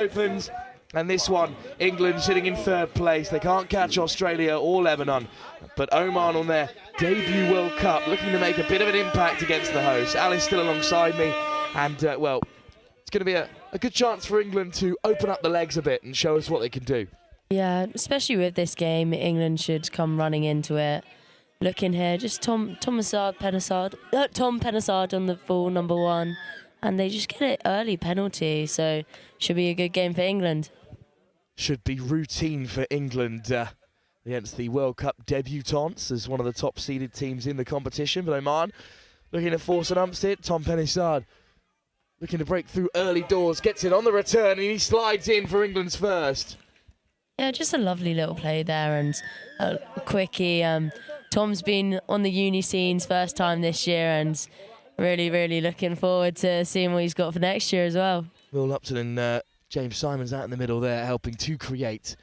opens, and this one, England sitting in third place. They can't catch Australia or Lebanon, but Oman on their debut World Cup, looking to make a bit of an impact against the hosts. Ali's still alongside me, and well, it's going to be a good chance for England to open up the legs a bit and show us what they can do. Yeah, especially with this game, England should come running into it. Looking here, just Tom Penasard on the ball, number one. And they just get it early penalty, so should be a good game for England. Should be routine for England against the World Cup debutants as one of the top seeded teams in the competition. But Oman looking to force an upset. Tom Penasard looking to break through early doors, gets it on the return, and he slides in for England's first. Yeah, just a lovely little play there, and a quickie. Tom's been on the uni scenes first time this year, and really looking forward to seeing what he's got for next year as well. Will Upton and James Simons out in the middle there, helping to create.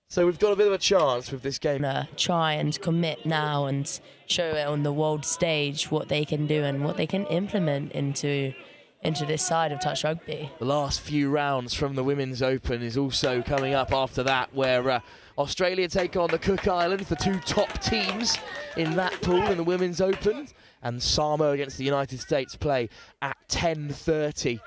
So we've got a bit of a chance with this game. Try and commit now and show it on the world stage what they can do and what they can implement into this side of touch rugby. The last few rounds from the Women's Open is also coming up after that, where Australia take on the Cook Islands, the two top teams in that pool in the Women's Open. And Samoa against the United States play at 10:30.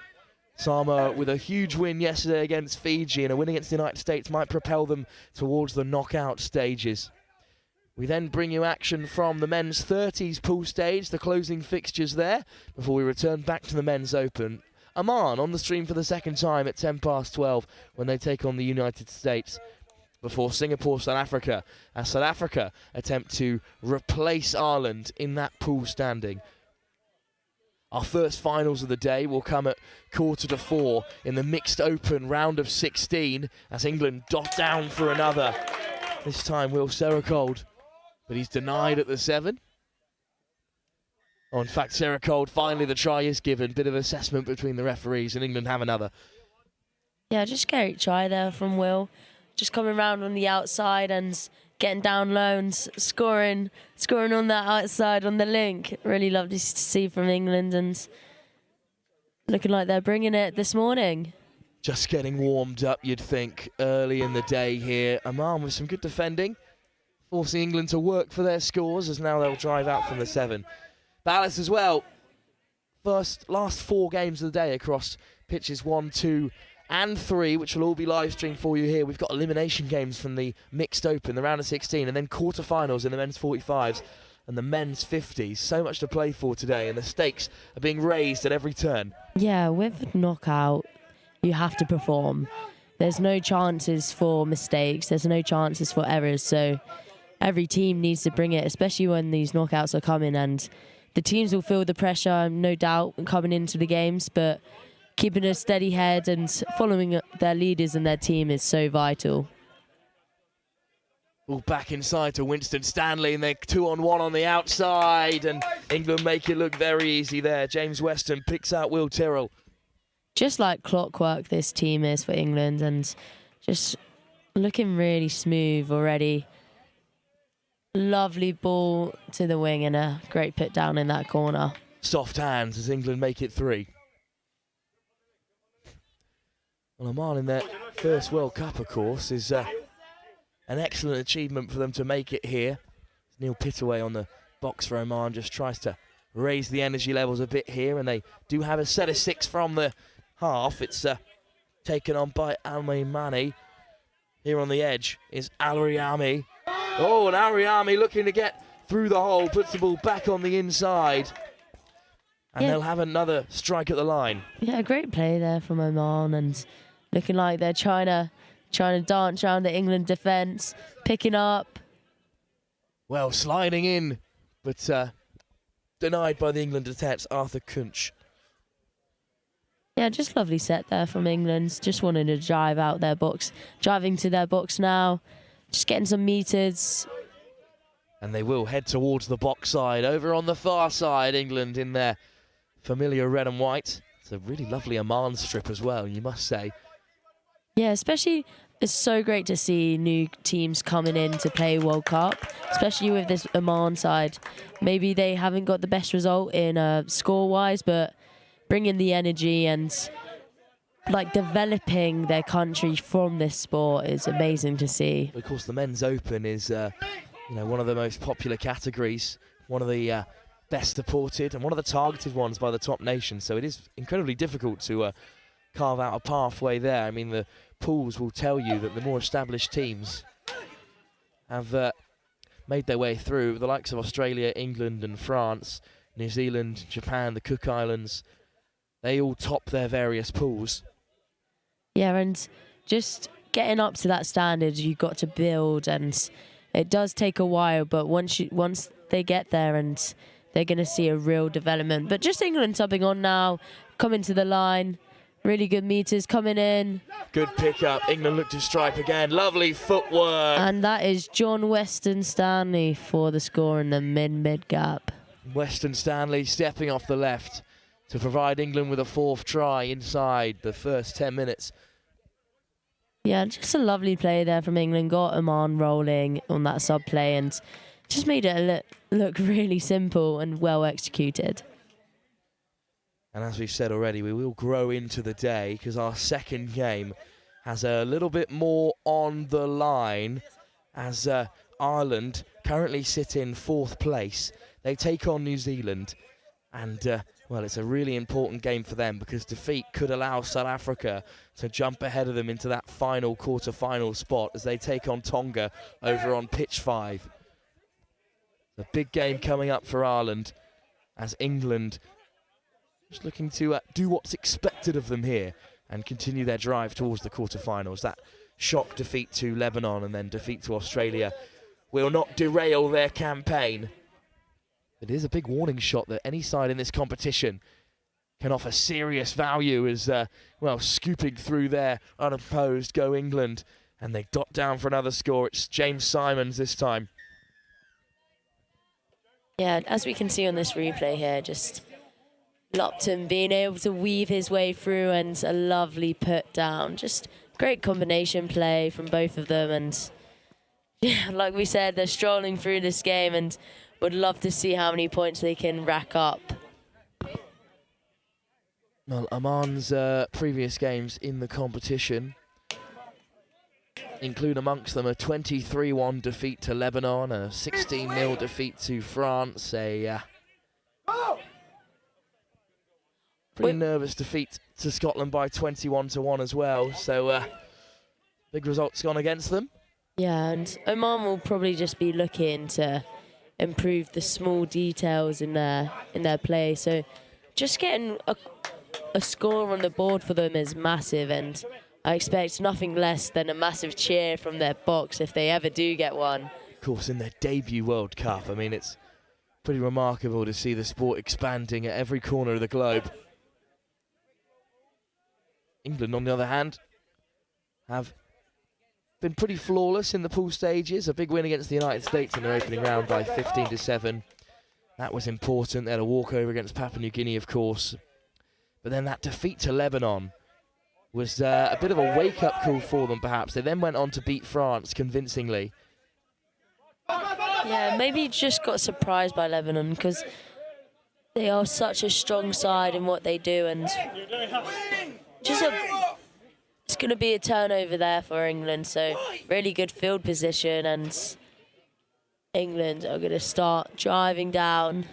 Samoa with a huge win yesterday against Fiji, and a win against the United States might propel them towards the knockout stages. We then bring you action from the men's 30s pool stage, the closing fixtures there, before we return back to the men's open. Oman on the stream for the second time at 12:10 when they take on the United States. Before Singapore, South Africa, as South Africa attempt to replace Ireland in that pool standing. Our first finals of the day will come at 3:45 in the mixed open round of 16 as England dot down for another. This time Will Seracold, but he's denied at the 7. Oh, in fact, Seracold, finally the try is given. Bit of assessment between the referees, and England have another. Yeah, just great try there from Will. Just coming round on the outside and getting down low and scoring on that outside on the link. Really lovely to see from England, and looking like they're bringing it this morning. Just getting warmed up, you'd think, early in the day here. Oman with some good defending, forcing England to work for their scores, as now they'll drive out from the 7. Ballas as well. Last 4 games of the day across pitches 1, 2, and 3, which will all be live streamed for you here. We've got elimination games from the mixed open, the round of 16, and then quarterfinals in the men's 45s and the men's 50s. So much to play for today, and the stakes are being raised at every turn. Yeah, with knockout, you have to perform. There's no chances for mistakes. There's no chances for errors. So every team needs to bring it, especially when these knockouts are coming, and the teams will feel the pressure, no doubt, coming into the games, but keeping a steady head and following their leaders and their team is so vital. All back inside to Winston Stanley, and they're 2-on-1 on the outside, and England make it look very easy there. James Weston picks out Will Tyrrell. Just like clockwork this team is for England, and just looking really smooth already. Lovely ball to the wing and a great put down in that corner. Soft hands as England make it 3. Well, Oman in their first World Cup, of course, is an excellent achievement for them to make it here. Neil Pittaway on the box for Oman just tries to raise the energy levels a bit here, and they do have a set of 6 from the half. It's taken on by Al-Maimani. Here on the edge is Al-Riyami. Oh, and Al-Riyami looking to get through the hole, puts the ball back on the inside. And they'll have another strike at the line. Yeah, a great play there from Oman, and looking like they're trying to dance around the England defence, picking up. Well, sliding in, but denied by the England defence, Arthur Kunch. Yeah, just lovely set there from England. Just wanting to drive out their box, driving to their box now, just getting some meters. And they will head towards the box side. Over on the far side, England in their familiar red and white. It's a really lovely Oman strip as well, you must say. Yeah, especially it's so great to see new teams coming in to play World Cup, especially with this Oman side. Maybe they haven't got the best result in score-wise, but bringing the energy and like developing their country from this sport is amazing to see. Of course, the men's open is one of the most popular categories, one of the best supported and one of the targeted ones by the top nations. So it is incredibly difficult to carve out a pathway there. I mean, the pools will tell you that the more established teams have made their way through. The likes of Australia, England and France, New Zealand, Japan, the Cook Islands, they all top their various pools. Yeah, and just getting up to that standard, you've got to build, and it does take a while, but once they get there, and they're going to see a real development. But just England subbing on now, coming to the line, really good meters coming in. Good pick-up, England look to stripe again, lovely footwork. And that is John Weston Stanley for the score in the mid gap. Weston Stanley stepping off the left to provide England with a 4th try inside the first 10 minutes. Yeah, just a lovely play there from England. Got Oman rolling on that sub play and just made it look really simple and well executed. And as we've said already, we will grow into the day because our second game has a little bit more on the line as Ireland currently sit in 4th place. They take on New Zealand and well, it's a really important game for them because defeat could allow South Africa to jump ahead of them into that final quarter-final spot as they take on Tonga over on pitch 5. A big game coming up for Ireland as England just looking to do what's expected of them here and continue their drive towards the quarter-finals. That shock defeat to Lebanon and then defeat to Australia will not derail their campaign. It is a big warning shot that any side in this competition can offer serious value as, well, scooping through there unopposed go England. And they dot down for another score. It's James Simons this time. Yeah, as we can see on this replay here, just Lupton being able to weave his way through and a lovely put down. Just great combination play from both of them. And yeah, like we said, they're strolling through this game and would love to see how many points they can rack up. Well, Oman's previous games in the competition include amongst them a 23-1 defeat to Lebanon, a 16-0 defeat to France, a pretty nervous defeat to Scotland by 21-1 as well. So big results gone against them. Yeah, and Oman will probably just be looking to improve the small details in their play. So just getting a score on the board for them is massive, and I expect nothing less than a massive cheer from their box if they ever do get one. Of course, in their debut World Cup, I mean, it's pretty remarkable to see the sport expanding at every corner of the globe. England, on the other hand, have been pretty flawless in the pool stages. A big win against the United States in their opening round by 15-7. That was important. They had a walkover against Papua New Guinea, of course. But then that defeat to Lebanon was a bit of a wake-up call for them, perhaps. They then went on to beat France convincingly. Yeah, maybe just got surprised by Lebanon because they are such a strong side in what they do, and just it's going to be a turnover there for England, so really good field position, and England are going to start driving down.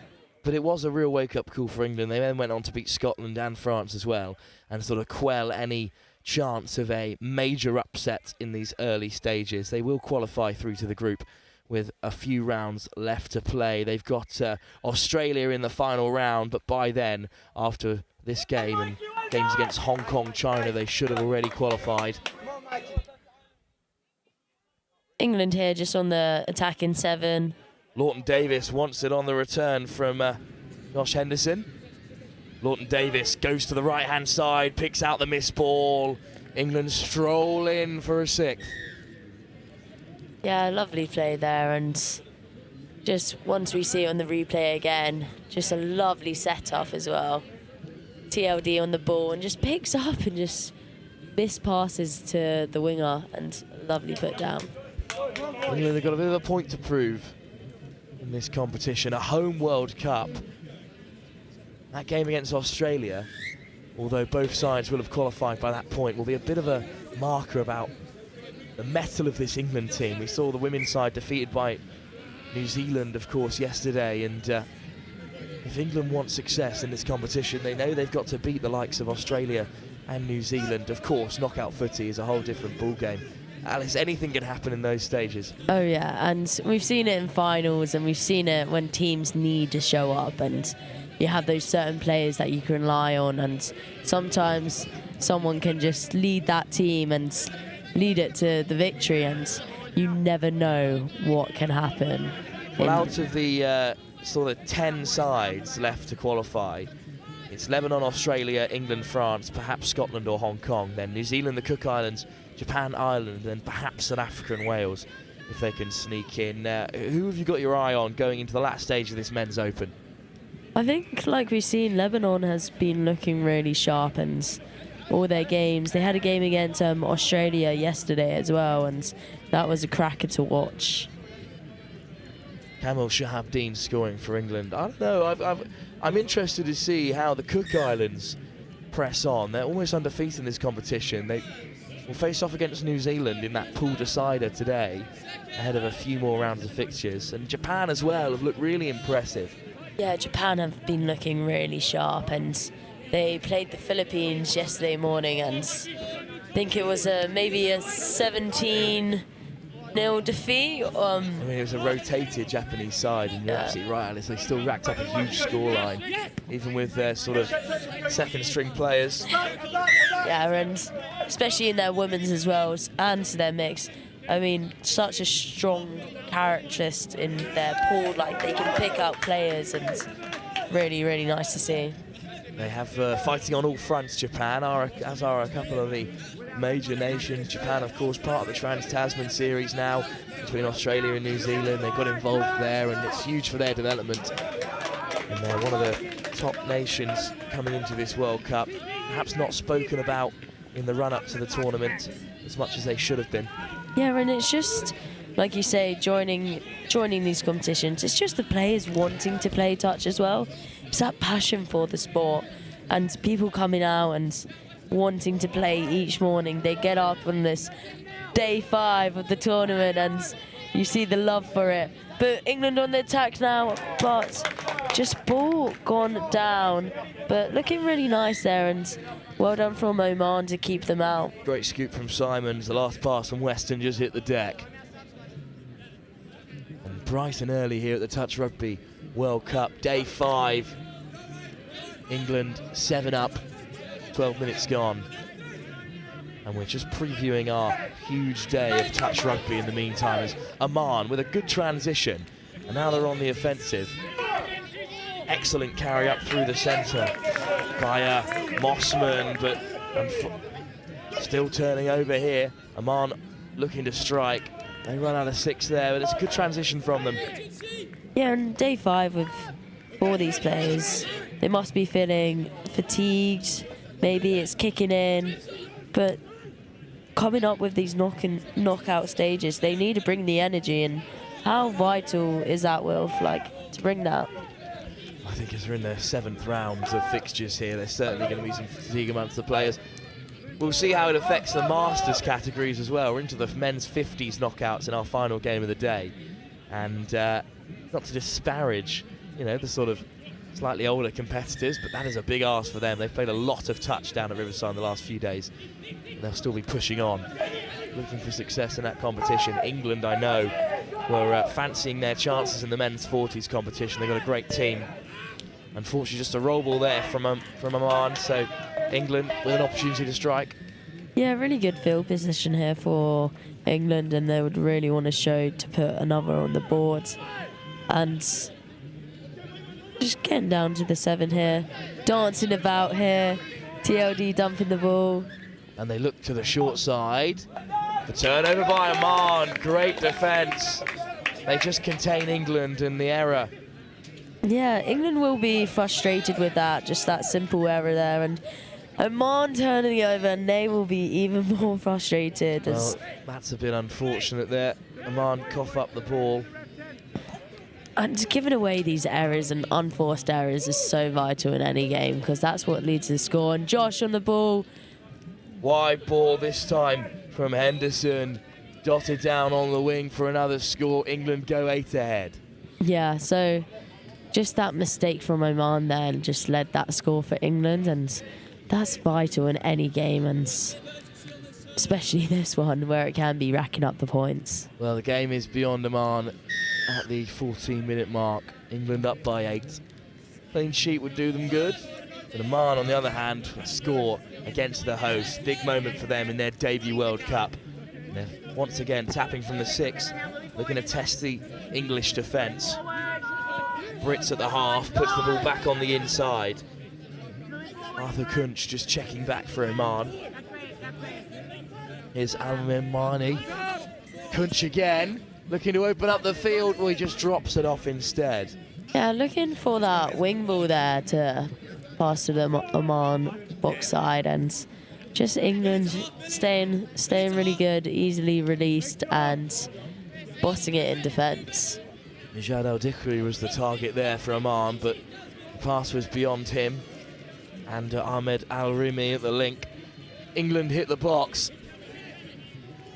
But it was a real wake-up call for England. They then went on to beat Scotland and France as well and sort of quell any chance of a major upset in these early stages. They will qualify through to the group with a few rounds left to play. They've got Australia in the final round, but by then, after this game and games against Hong Kong, China, they should have already qualified. England here just on the attacking 7. Lawton Davis wants it on the return from Josh Henderson. Lawton Davis goes to the right-hand side, picks out the missed ball. England stroll in for a 6th. Yeah, lovely play there, and just once we see it on the replay again, just a lovely set-off as well. TLD on the ball and just picks up and just miss passes to the winger and lovely put down. England have got a bit of a point to prove in this competition, a home World Cup. That game against Australia although both sides will have qualified by that point, will be a bit of a marker about the mettle of this England team. We saw the women's side defeated by New Zealand, of course, yesterday, and if England want success in this competition, they know they've got to beat the likes of Australia and New Zealand. Of course, knockout footy is a whole different ballgame. Alice, anything can happen in those stages. Oh yeah, and we've seen it in finals, and we've seen it when teams need to show up, and you have those certain players that you can rely on, and sometimes someone can just lead that team and lead it to the victory, and you never know what can happen. Well, out of the sort of 10 sides left to qualify, it's Lebanon, Australia, England, France, perhaps Scotland or Hong Kong, then New Zealand, the Cook Islands, Japan, Ireland, and perhaps South Africa and Wales, if they can sneak in. Who have you got your eye on going into the last stage of this men's open? I think, like we've seen, Lebanon has been looking really sharp, and all their games. They had a game against Australia yesterday as well, and that was a cracker to watch. Kamil Shahabdeen scoring for England. I don't know, I'm interested to see how the Cook Islands press on. They're almost undefeated in this competition. They will face off against New Zealand in that pool decider today, ahead of a few more rounds of fixtures. And Japan as well have looked really impressive. Yeah, Japan have been looking really sharp, and they played the Philippines yesterday morning, and I think it was maybe a 17-0 defeat. I mean, it was a rotated Japanese side, and you're absolutely right, Alice. They still racked up a huge scoreline, even with their sort of second-string players. Yeah, and especially in their women's as well, and their mix. I mean, such a strong characterist in their pool. Like, they can pick up players, and really, really nice to see. They have fighting on all fronts, Japan, as are a couple of the major nations. Japan, of course, part of the Trans-Tasman series now between Australia and New Zealand. They got involved there, and it's huge for their development. And they're one of the top nations coming into this World Cup. Perhaps not spoken about in the run-up to the tournament as much as they should have been. Yeah, and it's just, like you say, joining these competitions, it's just the players wanting to play touch as well. It's that passion for the sport, and people coming out and wanting to play each morning. They get up on this day 5 of the tournament, and you see the love for it. But England on the attack now, but just ball gone down, but looking really nice there, and well done from Oman to keep them out. Great scoop from Simons. The last pass from Weston just hit the deck. And bright and early here at the Touch Rugby World Cup, day 5. England 7 up, 12 minutes gone. And we're just previewing our huge day of touch rugby in the meantime, as Oman with a good transition. And now they're on the offensive. Excellent carry up through the centre by Mossman, but still turning over here. Oman looking to strike. They run out of 6 there, but it's a good transition from them. Yeah, and day 5 for these players, they must be feeling fatigued. Maybe it's kicking in, but coming up with these knockout stages, they need to bring the energy. And how vital is that, Wilf, like, to bring that? I think as we're in their 7th rounds of fixtures here, there's certainly going to be some fatigue amongst the players. We'll see how it affects the Masters categories as well. We're into the men's 50s knockouts in our final game of the day. And not to disparage, you know, the sort of slightly older competitors, but that is a big ask for them. They've played a lot of touch down at Riverside in the last few days. And they'll still be pushing on, looking for success in that competition. England, I know, were fancying their chances in the men's 40s competition. They've got a great team. Unfortunately, just a roll ball there from Oman, so England with an opportunity to strike. Yeah, really good field position here for England, and they would really want to show to put another on the board. And just getting down to the 7 here, dancing about here, TLD dumping the ball. And they look to the short side. The turnover by Oman, great defence. They just contain England and the error. Yeah, England will be frustrated with that, just that simple error there. And Oman turning over, and they will be even more frustrated. Well, that's a bit unfortunate there. Oman cough up the ball. And giving away these errors and unforced errors is so vital in any game because that's what leads to the score. And Josh on the ball. Wide ball this time from Henderson. Dotted down on the wing for another score. England go 8 ahead. Yeah, so just that mistake from Oman then just led that score for England, and that's vital in any game, and especially this one where it can be racking up the points. Well, the game is beyond Oman at the 14-minute mark. England up by 8. Clean sheet would do them good. But Oman, on the other hand, a score against the host. Big moment for them in their debut World Cup. They're once again tapping from the 6, looking to test the English defence. Brits at the half, puts the ball back on the inside. Arthur Kunch just checking back for Oman. Here's Al-Mimani. Kunch again, looking to open up the field. Well, he just drops it off instead. Yeah, looking for that wing ball there to pass to the Oman box side, and just England staying really good, easily released and bossing it in defence. Nijad Al-Dikri was the target there for Oman, but the pass was beyond him. And Ahmed Al-Rimi at the link. England hit the box.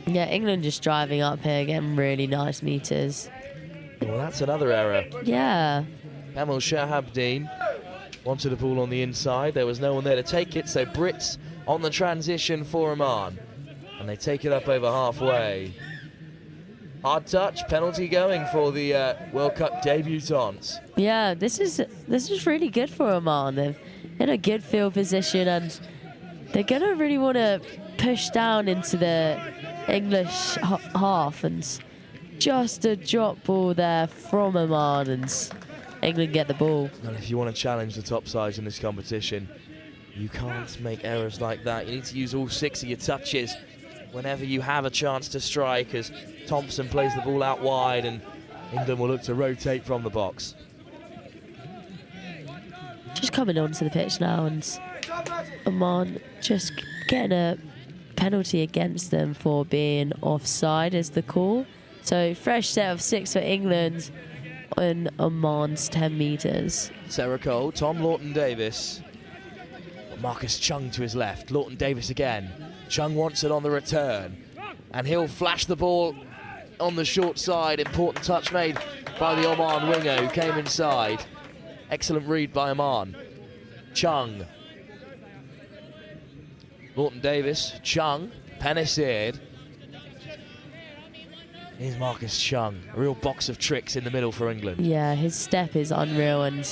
Yeah, England just driving up here, getting really nice meters. Well, that's another error. Yeah. Kamal Shahabdeen wanted the ball on the inside. There was no one there to take it, so Brits on the transition for Oman. And they take it up over halfway. Hard touch, penalty going for the World Cup debutants. Yeah, this is really good for Oman. They're in a good field position, and they're going to really want to push down into the English half, and just a drop ball there from Oman, and England get the ball. And if you want to challenge the top sides in this competition, you can't make errors like that. You need to use all 6 of your touches whenever you have a chance to strike, as Thompson plays the ball out wide and England will look to rotate from the box. Just coming onto the pitch now, and Oman just getting a penalty against them for being offside is the call. So fresh set of 6 for England on Oman's 10 metres. Sarah Cole, Tom Lawton-Davis. Marcus Chung to his left. Lawton-Davis again. Chung wants it on the return. And he'll flash the ball on the short side. Important touch made by the Oman winger who came inside. Excellent read by Oman. Chung. Lawton-Davis. Chung. Penissered. Here's Marcus Chung. A real box of tricks in the middle for England. Yeah, his step is unreal, and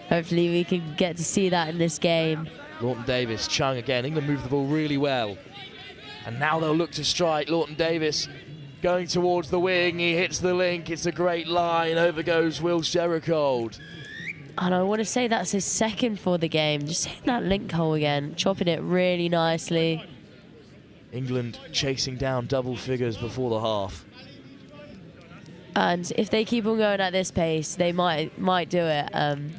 hopefully we can get to see that in this game. Lawton-Davis, Chung again. England move the ball really well. And now they'll look to strike. Lawton-Davis going towards the wing. He hits the link. It's a great line. Over goes Will Sherricold. And I want to say that's his second for the game. Just hitting that link hole again, chopping it really nicely. England chasing down double figures before the half. And if they keep on going at this pace, they might do it.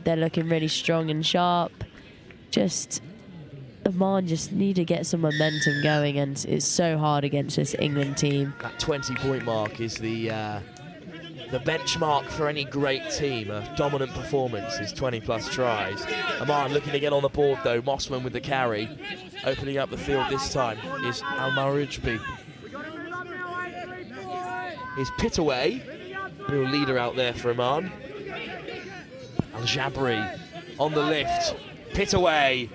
They're looking really strong and sharp. Just Oman just need to get some momentum going, and it's so hard against this England team. That 20-point mark is the benchmark for any great team. A dominant performance is 20-plus tries. Oman looking to get on the board though. Mossman with the carry. Opening up the field this time is Al-Marijbi. Is Pitaway. Real leader out there for Oman. Al-Jabri on the lift. Pitaway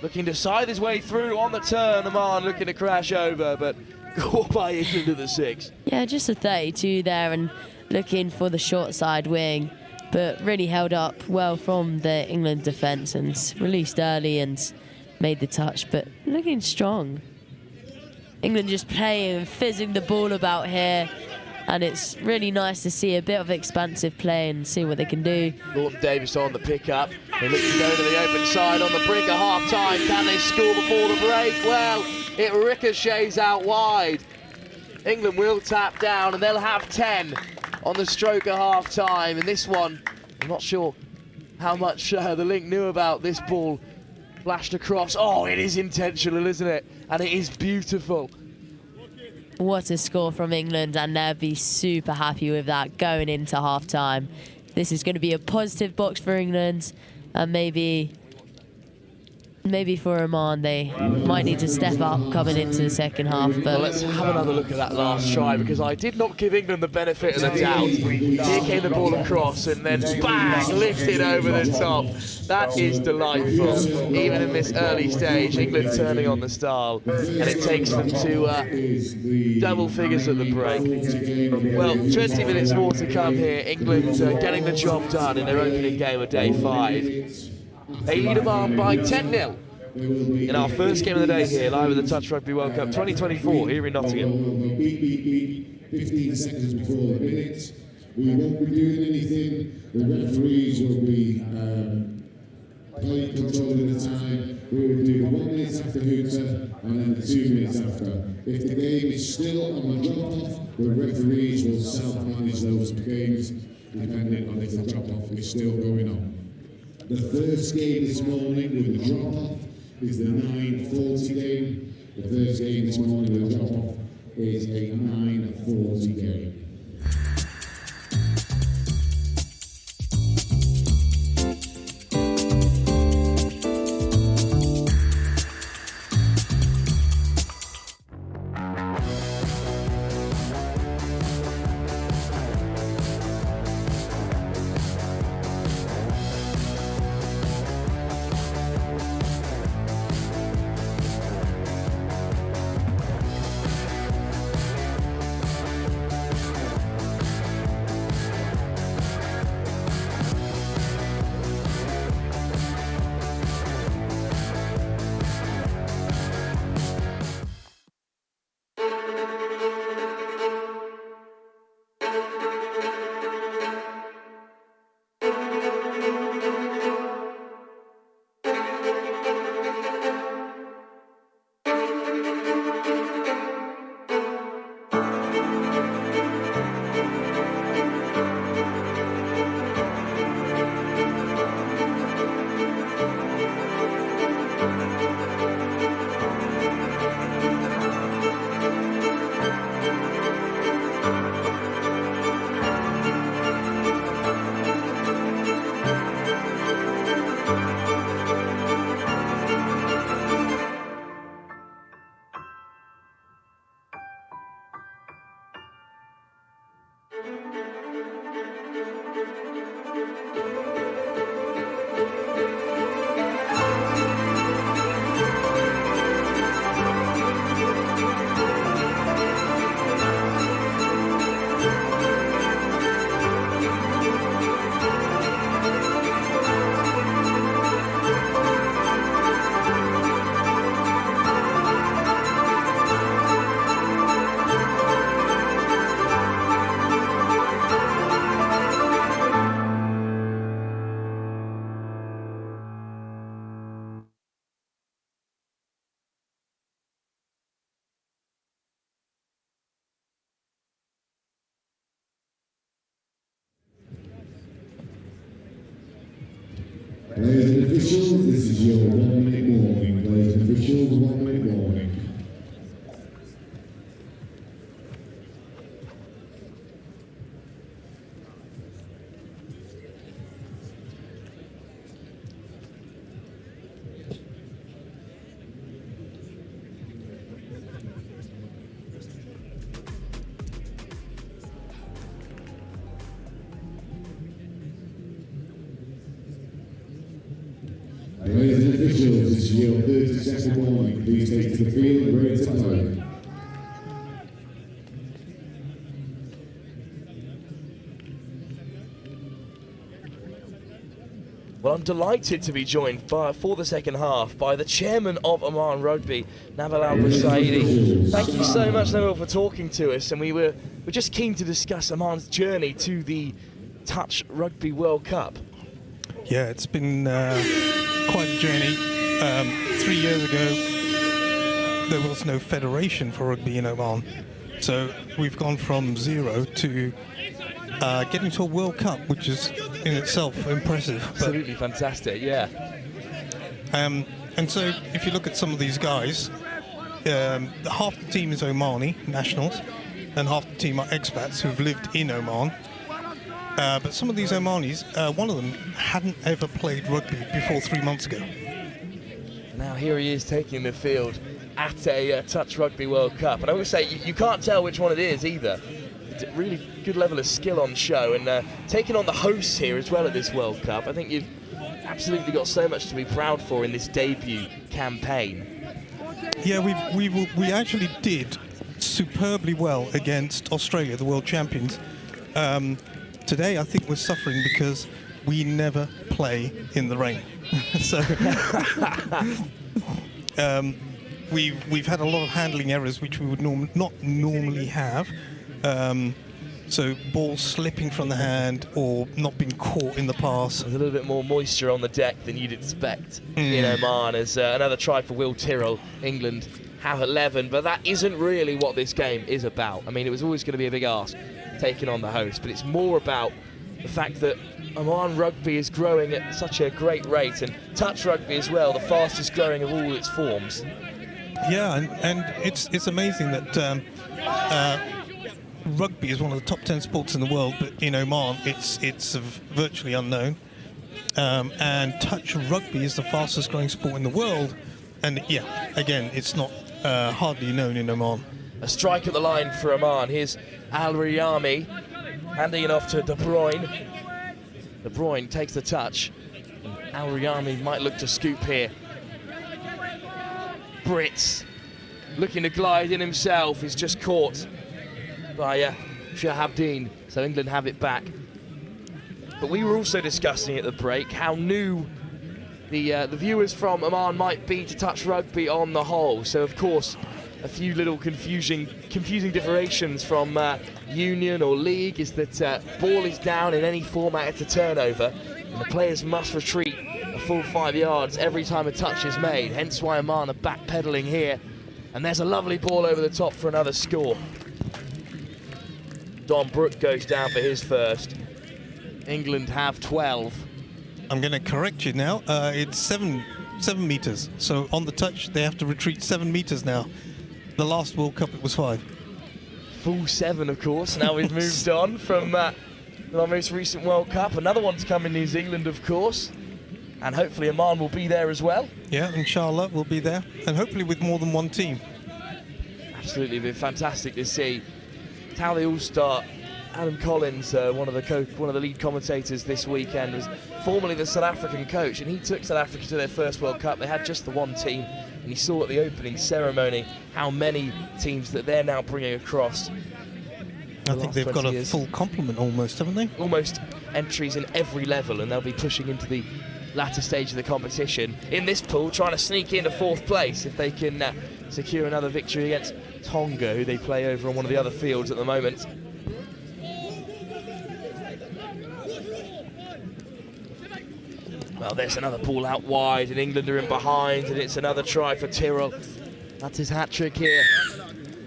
looking to scythe his way through on the turn. Oman looking to crash over, but caught by England at the 6. Yeah, just a 32 there, and looking for the short side wing, but really held up well from the England defence and released early and made the touch, but looking strong. England just playing and fizzing the ball about here, and it's really nice to see a bit of expansive play and see what they can do. Lawton-Davis on the pickup. They look to go to the open side on the brink of half-time. Can they score before the break? Well, it ricochets out wide. England will tap down, and they'll have 10 on the stroke of half-time. And this one, I'm not sure how much the link knew about this ball. Flashed across. Oh, it is intentional, isn't it? And it is beautiful. What a score from England, and they'll be super happy with that going into half-time. this is going to be a positive box for England, and maybe for Oman they might need to step up coming into the second half. But well, let's have another look at that last try, because I did not give England the benefit of the doubt. Here came the ball across and then bang, lifted over the top. That is delightful. Even in this early stage, England turning on the style, and it takes them to double figures at the break. Well, 20 minutes more to come here. England getting the job done in their opening game of day 5. They lead Oman by 10-0 in our first game of the day here, live at the Touch Rugby World Cup 2024 here in Nottingham. 15 seconds before the minute. We won't be doing anything. The referees will be controlling the time. We will do 1 minute after hooter and then 2 minutes after. If the game is still on the drop-off, the referees will self-manage those games depending on if the drop-off is still going on. The first game this morning with the drop-off is the 9:40 game. The first game this morning with the drop-off is a 9:40 game. Players and officials, this is your 1 minute warning. Players and officials, 1 minute warning. Players and officials, this is your 30-second warning. Please take to the field, ready to play. Well, I'm delighted to be joined for the second half by the chairman of Oman Rugby, Nabil Al-Busaidi. Thank you so much, Nabil, for talking to us, and we're just keen to discuss Oman's journey to the Touch Rugby World Cup. Yeah, it's been quite a journey. 3 years ago, there was no federation for rugby in Oman. So we've gone from zero to getting to a World Cup, which is in itself impressive. Absolutely fantastic, yeah. And so if you look at some of these guys, half the team is Omani nationals, and half the team are expats who've lived in Oman. But some of these Omanis, one of them hadn't ever played rugby before 3 months ago. Now here he is taking the field at a Touch Rugby World Cup. And I will say, you can't tell which one it is either. It's a really good level of skill on show, and taking on the hosts here as well at this World Cup. I think you've absolutely got so much to be proud for in this debut campaign. Yeah, we actually did superbly well against Australia, the world champions. Today, I think we're suffering because we never play in the rain. So we've had a lot of handling errors which we would not normally have. So balls slipping from the hand or not being caught in the pass. There's a little bit more moisture on the deck than you'd expect in Oman, as another try for Will Tyrrell. England have 11, but that isn't really what this game is about. I mean, it was always going to be a big ask taking on the host, but it's more about the fact that Oman rugby is growing at such a great rate, and touch rugby as well, the fastest growing of all its forms. Yeah, and it's amazing that rugby is one of the top 10 sports in the world, but in Oman it's virtually unknown. And touch rugby is the fastest growing sport in the world, and yeah, again, it's not hardly known in Oman. A strike at the line for Oman. Here's Al Riyami handing it off to De Bruyne. De Bruyne takes the touch. Al Riyami might look to scoop here. Brits looking to glide in himself. He's just caught by Shahabdeen, so England have it back. But we were also discussing at the break how new the viewers from Oman might be to touch rugby on the whole. So of course, a few little confusing differentiations from union or league is that ball is down in any format, it's a turnover, and the players must retreat a full 5 yards every time a touch is made. Hence why Oman are backpedaling here. And there's a lovely ball over the top for another score. Don Brook goes down for his first. England have 12. I'm going to correct you now. It's 7 meters. So on the touch, they have to retreat 7 meters now. The last World Cup, it was 5. Full 7, of course. Now we've moved on from our most recent World Cup. Another one to come in New Zealand, of course. And hopefully Oman will be there as well. Yeah, inshallah, we'll be there. And hopefully with more than one team. Absolutely, been fantastic to see. It's how they all start. Adam Collins, one of the lead commentators this weekend, was formerly the South African coach, and he took South Africa to their first World Cup. They had just the one team, and he saw at the opening ceremony how many teams that they're now bringing across. I think they've got a full complement almost, haven't they? Almost entries in every level, and they'll be pushing into the latter stage of the competition. In this pool, trying to sneak into 4th place if they can secure another victory against Tonga, who they play over on one of the other fields at the moment. Well, there's another ball out wide, and England are in behind, and it's another try for Tyrrell. That's his hat-trick here.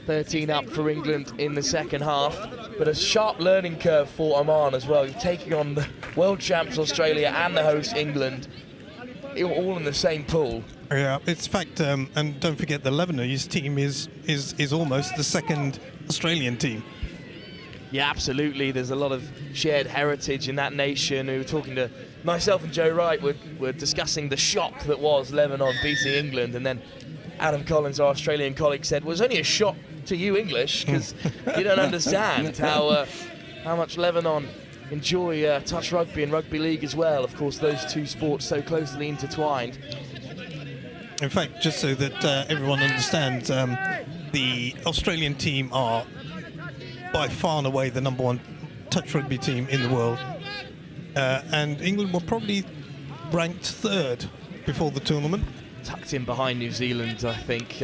13 up for England in the second half, but a sharp learning curve for Oman as well. You're taking on the world champs Australia and the host England, all in the same pool. Yeah, it's fact, and don't forget the Lebanese team is almost the second Australian team. Yeah, absolutely. There's a lot of shared heritage in that nation. We were talking to myself and Joe Wright. We're discussing the shock that was Lebanon beating England, and then Adam Collins, our Australian colleague, said, well, it was only a shock to you English because you don't understand how much Lebanon enjoy touch rugby and rugby league as well. Of course, those two sports so closely intertwined. In fact, just so that everyone understands, the Australian team are by far and away the #1 touch rugby team in the world. And England were probably ranked 3rd before the tournament. Tucked in behind New Zealand, I think.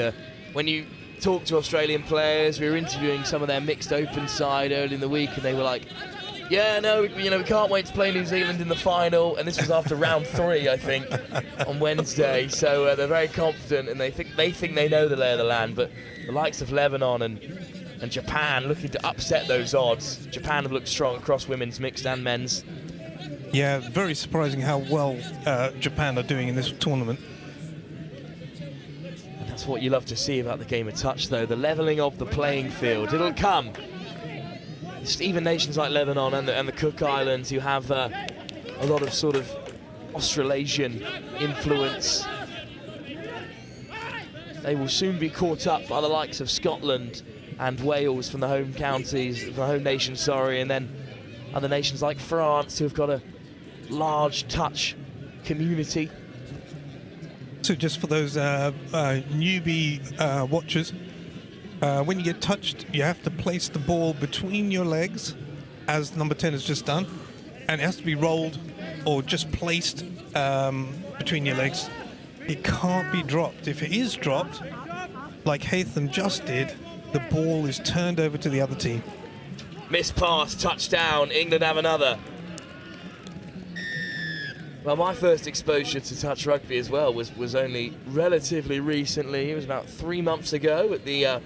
When you talk to Australian players, we were interviewing some of their mixed open side early in the week, and they were like, yeah, no, we can't wait to play New Zealand in the final. And this was after round 3, I think, on Wednesday. So they're very confident, and they think they know the lay of the land. But the likes of Lebanon and Japan looking to upset those odds. Japan have looked strong across women's, mixed and men's. Yeah, very surprising how well Japan are doing in this tournament. And that's what you love to see about the game of touch, though, the levelling of the playing field. It'll come. even nations like Lebanon and the Cook Islands, who have a lot of sort of Australasian influence, they will soon be caught up by the likes of Scotland and Wales from the home counties, from the home nation, sorry, and then other nations like France, who have got a large touch community. So just for those newbie watchers, when you get touched, you have to place the ball between your legs, as number 10 has just done, and it has to be rolled or just placed between your legs. It can't be dropped. If it is dropped, like Haytham just did, the ball is turned over to the other team. Missed pass, touchdown, England have another. Well, my first exposure to touch rugby as well was only relatively recently. It was about 3 months ago at the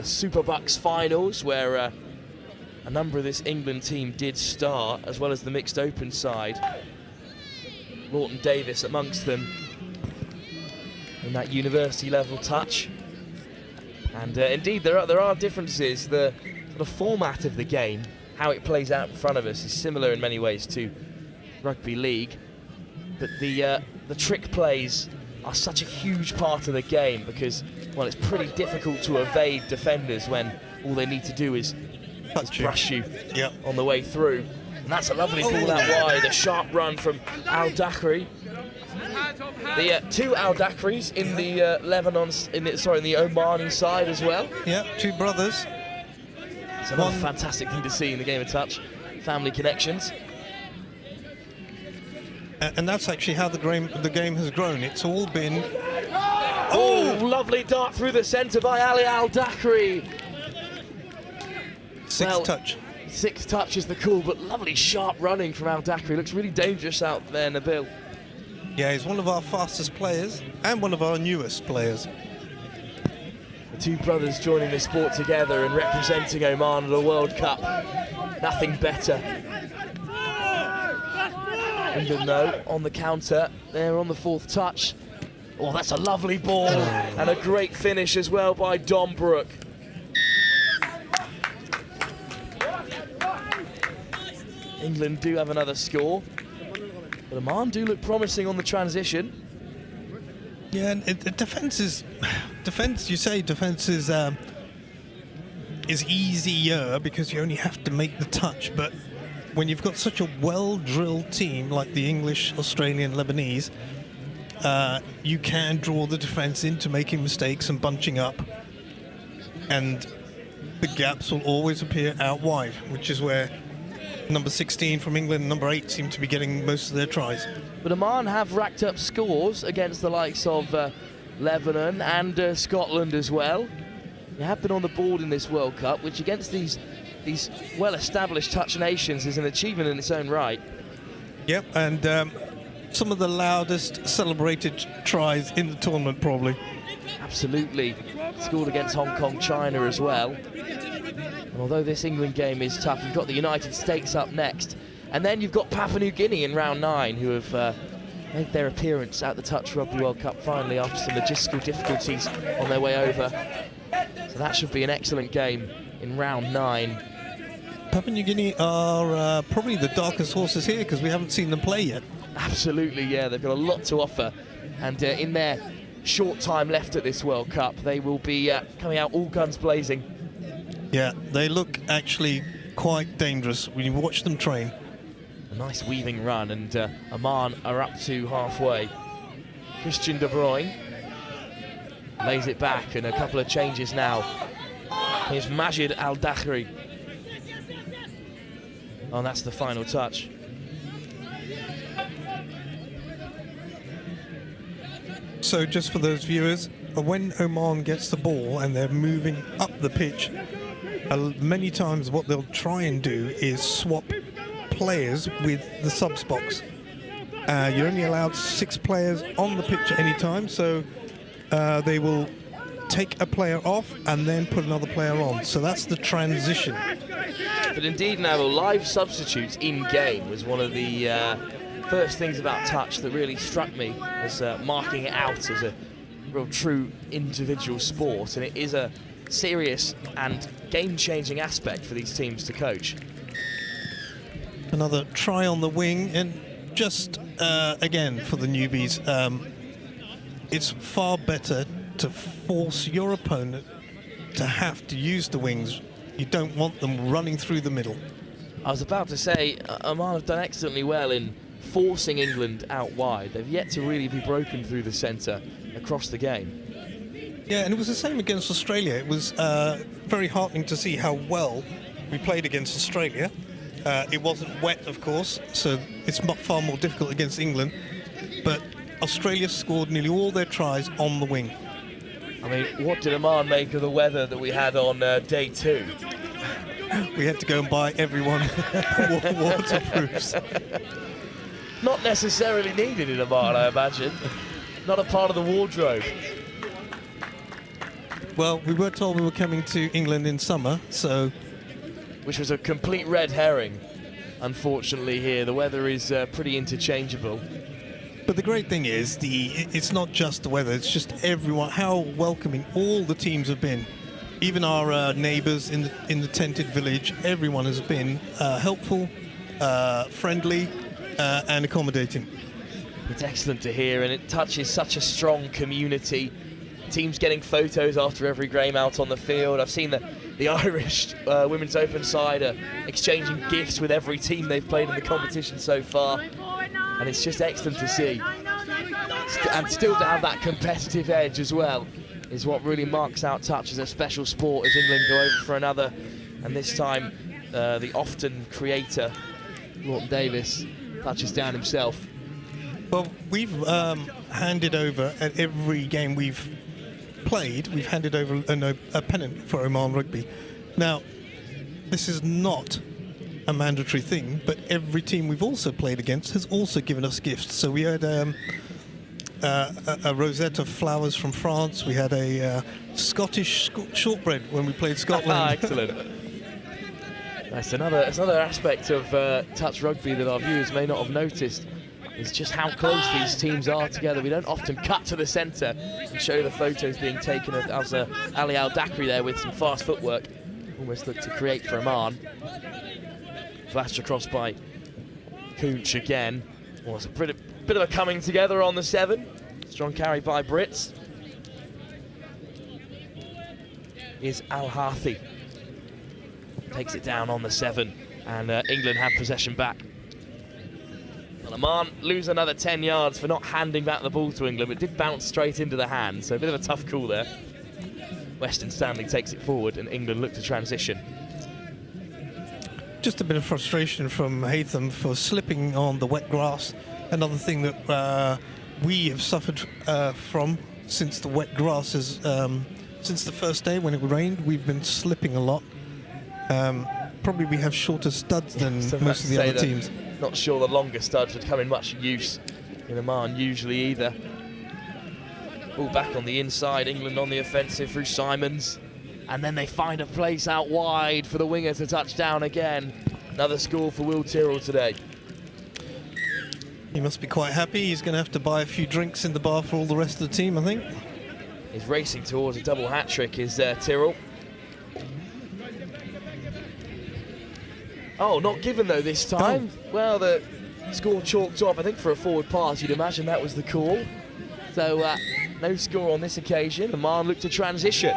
Super Bucks finals, where a number of this England team did start, as well as the mixed open side. Lawton Davis amongst them in that university level touch. And indeed, there are differences. The format of the game, how it plays out in front of us, is similar in many ways to rugby league. But the trick plays are such a huge part of the game because, well, it's pretty difficult to evade defenders when all they need to do is brush you on the way through. And that's a lovely ball out wide, a sharp run from Al Dakhri. The two Al Dakhris in the in the Omani side as well. Yeah, two brothers. It's another fantastic thing to see in the game of touch. Family connections. And that's actually how the game has grown. It's all been... Oh, lovely dart through the centre by Ali Al Dakhri. Sixth touch. Sixth touch is the call, but lovely sharp running from Al Dakhri. Looks really dangerous out there, Nabil. Yeah, he's one of our fastest players and one of our newest players. The two brothers joining the sport together and representing Oman at a World Cup. Nothing better. England, though, on the counter. They're on the fourth touch. Oh, that's a lovely ball. And a great finish as well by Dombruk. England do have another score. But Oman do look promising on the transition. Yeah, and defence is easier because you only have to make the touch, but when you've got such a well-drilled team like the English, Australian, Lebanese, you can draw the defence into making mistakes and bunching up, and the gaps will always appear out wide, which is where number 16 from England and number 8 seem to be getting most of their tries. But Oman have racked up scores against the likes of Lebanon and Scotland as well. They have been on the board in this World Cup, which against these well-established touch nations is an achievement in its own right. Yep, and some of the loudest celebrated tries in the tournament, probably. Absolutely. Scored against Hong Kong, China as well. And although this England game is tough, you've got the United States up next. And then you've got Papua New Guinea in round 9, who have made their appearance at the Touch Rugby World Cup finally after some logistical difficulties on their way over. So that should be an excellent game in round 9. Papua New Guinea are probably the darkest horses here because we haven't seen them play yet. Absolutely, yeah. They've got a lot to offer. And in their short time left at this World Cup, they will be coming out all guns blazing. Yeah, they look actually quite dangerous when you watch them train. A nice weaving run, and Oman are up to halfway. Christian De Bruyne lays it back, and a couple of changes now. Here's Majid Al Dakhri. Oh, and that's the final touch. So just for those viewers, when Oman gets the ball and they're moving up the pitch, many times what they'll try and do is swap players with the subs box. You're only allowed 6 players on the pitch at any time, so they will take a player off and then put another player on. So that's the transition. But indeed, Neville, live substitutes in-game was one of the first things about touch that really struck me as marking it out as a real true individual sport, and it is a serious and game-changing aspect for these teams to coach. Another try on the wing, and just again for the newbies, it's far better to force your opponent to have to use the wings. You don't want them running through the middle. I was about to say, Oman have done excellently well in forcing England out wide. They've yet to really be broken through the centre across the game. Yeah, and it was the same against Australia. It was very heartening to see how well we played against Australia. It wasn't wet, of course, so it's far more difficult against England. But Australia scored nearly all their tries on the wing. I mean, what did Oman make of the weather that we had on day 2? We had to go and buy everyone waterproofs. Not necessarily needed in Oman, I imagine. Not a part of the wardrobe. Well, we were told we were coming to England in summer, so... Which was a complete red herring, unfortunately, here. The weather is pretty interchangeable. But the great thing is, it's not just the weather, it's just everyone, how welcoming all the teams have been. Even our neighbours in the tented village, everyone has been helpful, friendly, and accommodating. It's excellent to hear, and it touches such a strong community. Teams getting photos after every game out on the field. I've seen the Irish Women's Open side exchanging gifts with every team they've played in the competition so far. And it's just excellent to see. And still to have that competitive edge as well is what really marks out touch as a special sport as England go over for another. And this time, the often creator, Lawton Davis, touches down himself. Well, we've handed over at every game we've played, we've handed over a pennant for Oman Rugby. Now, this is not a mandatory thing, but every team we've also played against has also given us gifts. So we had a rosette of flowers from France. We had a Scottish shortbread when we played Scotland. Excellent. That's another aspect of touch rugby that our viewers may not have noticed. Is just how close these teams are together. We don't often cut to the centre and show the photos being taken of Ali Al-Dakri there with some fast footwork. Almost looked to create for Oman. Flashed across by Cooch again. Well, it's a bit of a coming together on the 7. Strong carry by Brits. Is Al-Hathi. Takes it down on the 7. And England have possession back. Oman lose another 10 yards for not handing back the ball to England. It did bounce straight into the hand, so a bit of a tough call there. Western Stanley takes it forward and England look to transition. Just a bit of frustration from Haytham for slipping on the wet grass. Another thing that we have suffered from since the wet grass is, since the first day when it rained, we've been slipping a lot. Probably we have shorter studs than most of the other teams. Not sure the longer studs would come in much use in Oman usually either. Ball back on the inside, England on the offensive through Simons. And then they find a place out wide for the winger to touch down again. Another score for Will Tyrrell today. He must be quite happy. He's going to have to buy a few drinks in the bar for all the rest of the team, I think. He's racing towards a double hat-trick, is Tyrrell. Oh, not given though this time. Oh. Well, the score chalked off, I think, for a forward pass. You'd imagine that was the call. So no score on this occasion. Oman looked to transition.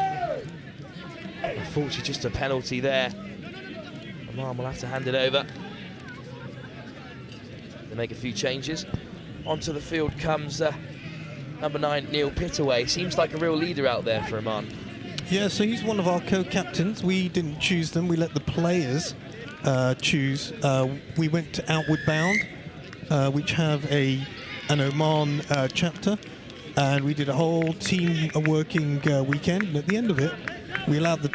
Unfortunately, just a penalty there. Oman will have to hand it over. They make a few changes. Onto the field comes number 9, Neil Pittaway. Seems like a real leader out there for Oman. Yeah, so he's one of our co-captains. We didn't choose them. We let the players choose. We went to Outward Bound, which have an Oman chapter, and we did a whole team working weekend, and at the end of it we allowed the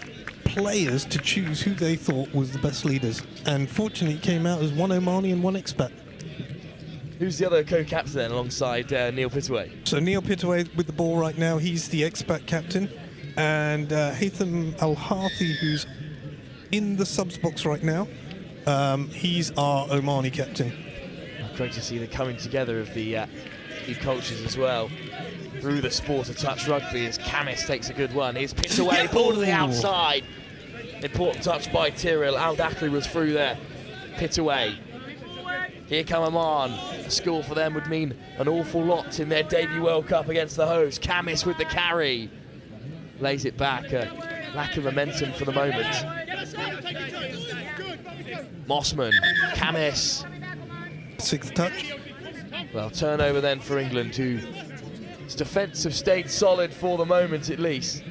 players to choose who they thought was the best leaders, and fortunately it came out as one Omani and one expat. Who's the other co-captain then alongside Neil Pittaway? So Neil Pittaway with the ball right now, he's the expat captain, and Haytham Al-Hathi, who's in the subs box right now, he's our Omani captain. Great to see the coming together of the two cultures as well through the sport of touch rugby as Camis takes a good one. Here's Pittaway, ball to the outside. Important touch by Tyrrell. Al-Dakri was through there. Pittaway Here come Oman. A score for them would mean an awful lot in their debut World Cup against the host. Kamis with the carry. Lays it back. Lack of momentum for the moment. Mossman. Kamis. 6th touch. Well, turnover then for England, whose defence have stayed solid for the moment at least,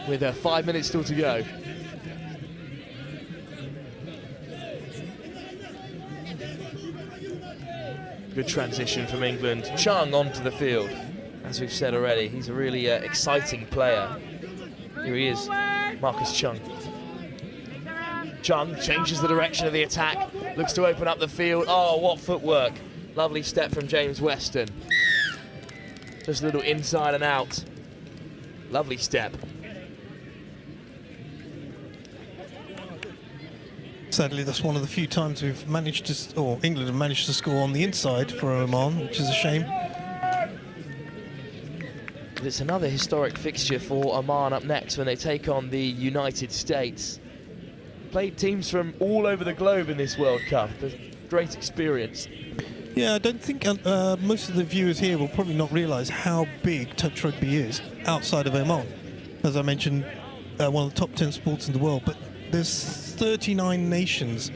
with 5 minutes still to go. Good transition from England. Chung onto the field. As we've said already, he's a really exciting player. Here he is, Marcus Chung. Chung changes the direction of the attack, looks to open up the field. Oh, what footwork. Lovely step from James Weston. Just a little inside and out. Lovely step. Sadly, that's one of the few times we've managed to, or England have managed to score on the inside for Oman, which is a shame. But it's another historic fixture for Oman up next when they take on the United States. Played teams from all over the globe in this World Cup. There's great experience. Yeah, I don't think most of the viewers here will probably not realise how big touch rugby is outside of Oman. As I mentioned, one of the top 10 sports in the world, but there's 39 nations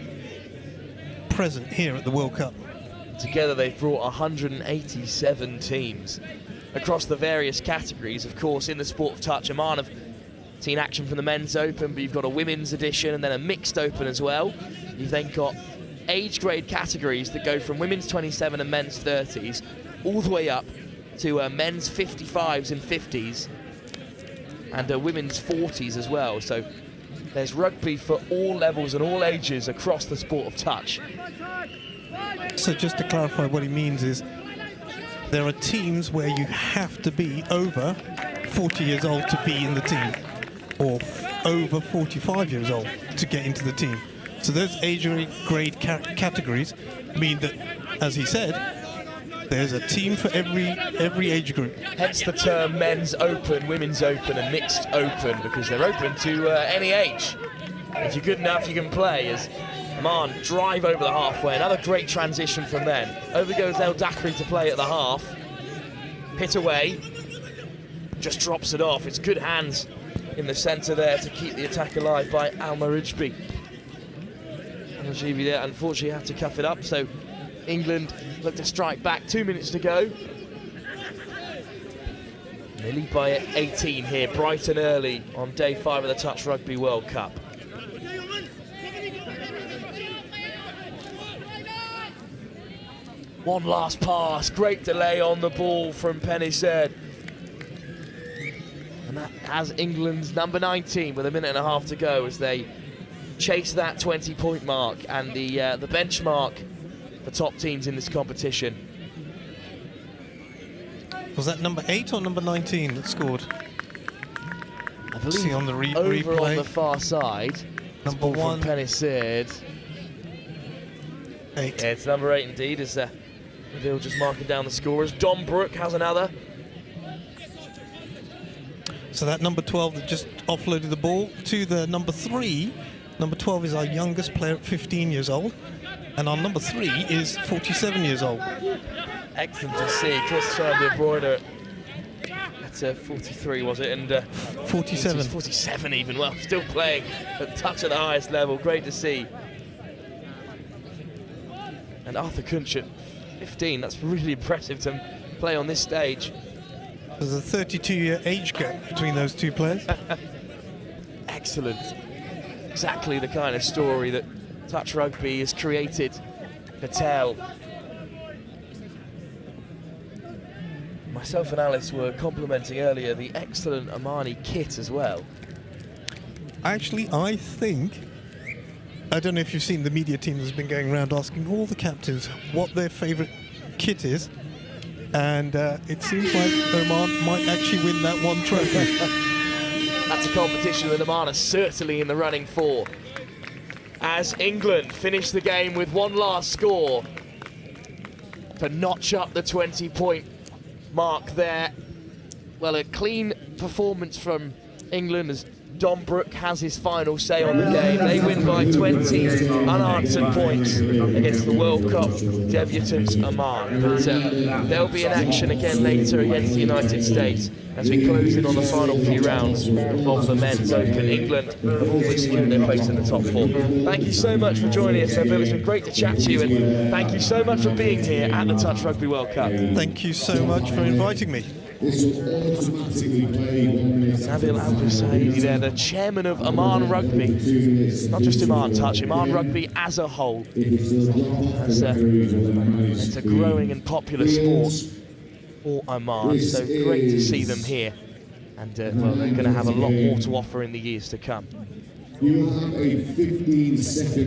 present here at the World Cup. Together they've brought 187 teams across the various categories. Of course, in the sport of touch, Oman have seen action from the men's open, but you've got a women's edition and then a mixed open as well. You've then got age grade categories that go from women's 27 and men's 30s all the way up to men's 55s and 50s and women's 40s as well. So there's rugby for all levels and all ages across the sport of touch. So just to clarify, what he means is there are teams where you have to be over 40 years old to be in the team, or over 45 years old to get into the team. So those age grade categories mean that, as he said, there's a team for every age group. Hence the term men's open, women's open and mixed open, because they're open to any age. If you're good enough, you can play. As Oman drive over the halfway. Another great transition from them. Over goes El Dakri to play at the half. Hit away. Just drops it off. It's good hands in the centre there to keep the attack alive by Al-Marijbi. Al-Marijbi there unfortunately had to cuff it up, so England look to strike back. 2 minutes to go. They lead by 18 here, bright and early on day 5 of the Touch Rugby World Cup. One last pass, great delay on the ball from Penised. And that has England's number 19 with a minute and a half to go as they chase that 20-point mark and the benchmark for top teams in this competition. Was that number 8 or number 19 that scored? I believe see on the over replay. on the far side. Number 1. From Penised. 8. Yeah, it's number 8 indeed, as Neville just marking down the scorers. Don Brook has another. So that number 12 that just offloaded the ball to the number 3. Number 12 is our youngest player at 15 years old. And our number 3 is 47 years old. Excellent to see. Chris trying to embroider at 43, was it? And 47. 47 even. Well, still playing at touch at the highest level. Great to see. And Arthur Kunch at 15. That's really impressive to play on this stage. There's a 32-year age gap between those two players. Excellent. Exactly the kind of story that touch rugby has created to tell. Myself and Alice were complimenting earlier the excellent Omani kit as well. Actually, I think, I don't know if you've seen the media team that's been going around asking all the captains what their favourite kit is, and it seems like Oman might actually win that one trophy. That's a competition that Oman are certainly in the running for. As England finish the game with one last score to notch up the 20-point mark there. Well, a clean performance from England as Don Brook has his final say on the game. They win by 20 unanswered points against the World Cup debutants Oman. But they'll be in action again later against the United States as we close in on the final few rounds of the Men's Open. England have always secured their place in the top 4. Thank you so much for joining us, Bill. It's been great to chat to you, and thank you so much for being here at the Touch Rugby World Cup. Thank you so much for inviting me. This will automatically play 1 minute. Nabil Al-Busaidi there, the chairman of Oman Rugby. Not just Oman Touch, Oman Rugby as a whole. It's a growing and popular sport for Oman, so great to see them here. And well, they're going to have a lot more to offer in the years to come. You will have a 15-second